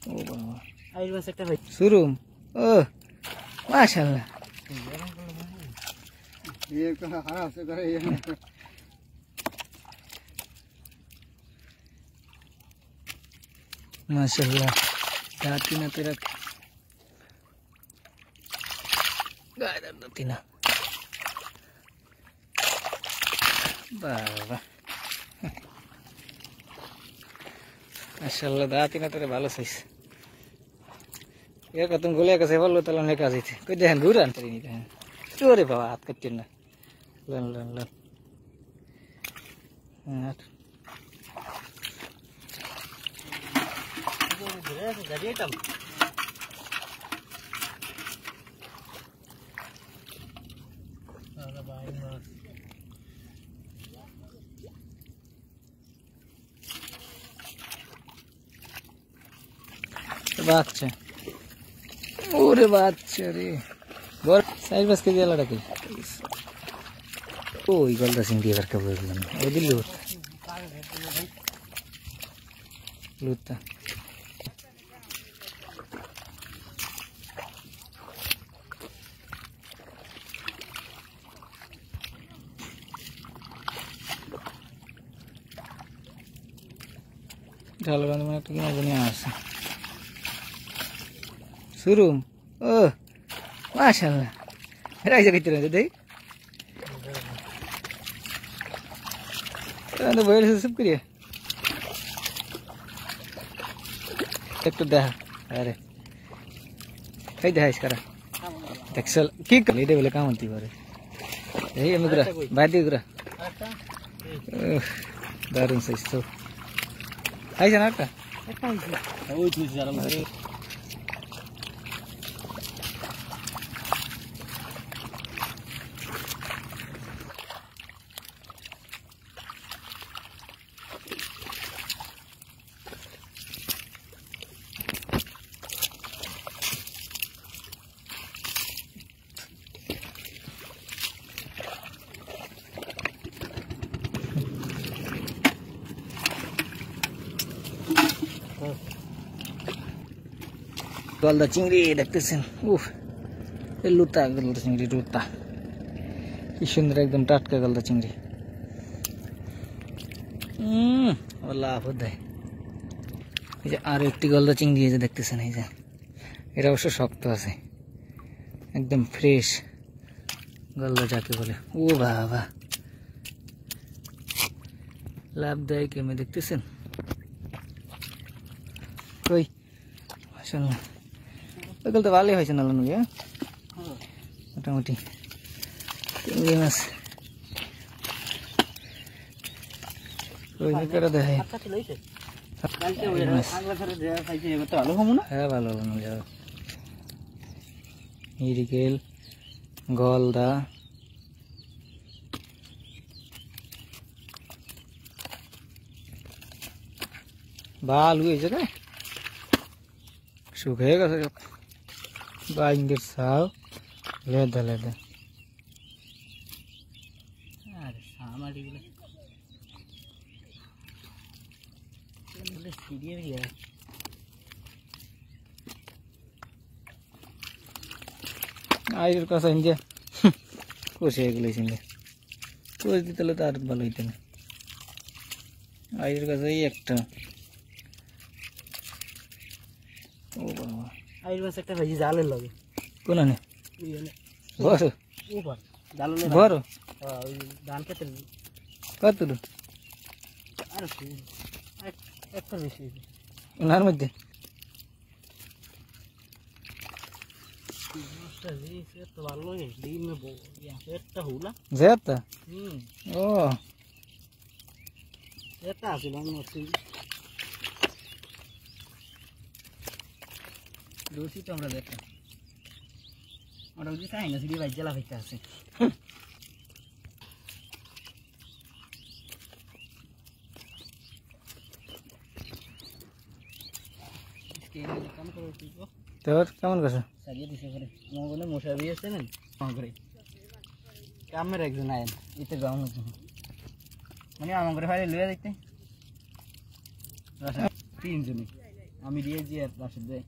ও বাবা আইর মাছ একটা ভাই সুরুম ও মাশাআল্লাহ ये कहां हां से करे ये माशाल्लाह जाती ना तेरा गायब जाती ना बाबा माशाल्लाह जाती ना तेरे ভালো সাইজ ये तुम गोले का सेवल तला ने का जाइते कोई देहन घुरान तरी नहीं देहन चोरे बाबा हाथ कट्टे ना लन लन लन हां गजेटम अरे भाई मास बाচ্চা ওরে বাচ্চা রে বড় সাইজ বাস কে গেল রাখি ওই গলদা সিং দিয়ে রাখা বললাম ওই দিল লুতা ঢাল বাঁধ মানে তুমি আগুনে আসে सुरुम ओ माशाल्लाह राइजा कितने दे दे तो बोल से सब करिए एक तो दे अरे कई दे इसका एक्सेल की कर ले दे बोले काम होती बारे यही अमगरा बादी गरा दारुण से तो ऐसा ना का वो चीज जरा गलदा चिंगड़ी देखते उफ लुता गलदा चिंगड़ी लुता कि सुंदर एकदम टाटका गलदा चिंगड़ी लाभ होता है और एक गलदा चिंगड़ी देखते एरा अवश्य शक्त आछे एकदम फ्रेश गलदा जाके बोले ओ बाबा लाभदायक में देखते कोई माशाल्लाह तो तो ভালোই হয়েছে না লানু মোটামুটি চিংড়ি মাছ ওই করে দেয় হ্যাঁ ভালো লানু যাও মিরিকেল গলদা ভালো হয়েছে রে सूखेगा सर बाइंगे साव लेदा लेदा अरे सामाड़ी बोले सीढ़ी भी है आइर का संजय कुछ एक ले संजय कुछ दी तले तार बालो इतने आइर का सही एक ओ बाबा आइर बस একটা ভাজি জালের লাগে কোন আনে বড় উপর জাললে বড় হ্যাঁ ওই ধান খেতে কত দূর আর একটা বেশি ওনার মধ্যে तो वालों है डी में बो या सेट होला जेता ओ सेटा आसिलाम नसी दोसी तो हमरा देखा और उदी साइन नसी भाई जला फेंका আছে इसके काम करो ठीक তোর কেমন গেছে সাজিয়ে দিছে করে মঙ্গলে মশাবি আছে না মঙ্গলে কামের একজন আইন ইতে গাউন আছে মানে আমার ঘরে ফাইলে লয়ে দেখতে তিনজনই আমি দিয়েছি আর রাশেদ ভাই